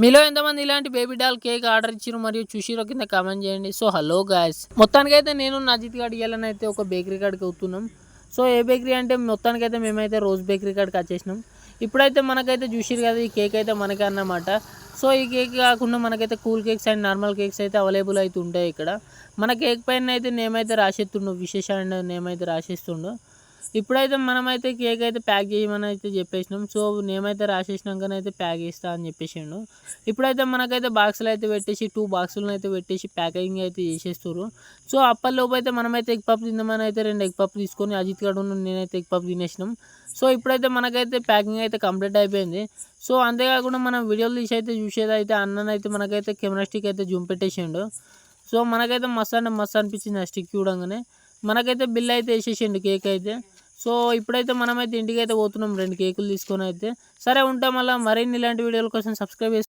మీలో ఎంతమంది ఇలాంటి బేబీ డాల్ కేక్ ఆర్డర్ ఇచ్చిరు మరియు చూసిరో కింద కామెంట్ చేయండి. సో హలో గాయ్స్, మొత్తానికైతే నేను అజిత్ గాడు ఇయ్యాలనైతే ఒక బేకరీ కాడికి అవుతున్నాం. సో ఏ బేకరీ అంటే మొత్తానికైతే మేమైతే రోజ్ బేకరీ కాడికి వచ్చేసినాం. ఇప్పుడైతే మనకైతే చూసిరు కదా, ఈ కేక్ అయితే మనకే అన్నమాట. సో ఈ కేక్ కాకుండా మనకైతే cool cakes and normal cakes అయితే అవైలబుల్ అయితే ఉంటాయి ఇక్కడ. మన కేక్ పైన అయితే నేమ్ అయితే రాసేస్తుండు, విశేష అండ్ నేమ్ అయితే రాసేస్తుండు. ఇప్పుడైతే మనమైతే కేక్ అయితే ప్యాక్ చేయమని అయితే చెప్పేసినాం. సో నేమ్ అయితే రాసేసినాకనైతే ప్యాక్ చేస్తా అని చెప్పేసిండు. ఇప్పుడైతే మనకైతే బాక్సులు అయితే పెట్టేసి 2 బాక్సులను అయితే పెట్టేసి ప్యాకింగ్ అయితే చేసేస్తారు. సో అప్పటిలోపు అయితే మనమైతే ఎగ్ పఫ్ తిందామని అయితే 2 ఎగ్ పఫ్ తీసుకొని అజిత్ గడు నేనైతే ఎగ్ పఫ్ తినేసినాం. సో ఇప్పుడైతే మనకైతే ప్యాకింగ్ అయితే కంప్లీట్ అయిపోయింది. సో అంతేకాకుండా మనం వీడియోలు తీసి అయితే చూసేది అయితే అన్ననైతే మనకైతే కెమెరా స్టిక్ అయితే జూమ్ పెట్టేసిండు. సో మనకైతే మస్తు అంటే మస్తు అనిపించింది ఆ స్టిక్ చూడంగానే. మనకైతే బిల్ అయితే వేసేసిండు కేక్ అయితే. సో ఇప్పుడైతే మనమైతే ఇంటికి అయితే పోతున్నాం 2 కేకులు తీసుకొని అయితే. సరే ఉంటాం, మళ్ళీ మరిన్ని ఇలాంటి వీడియోల కోసం సబ్స్క్రైబ్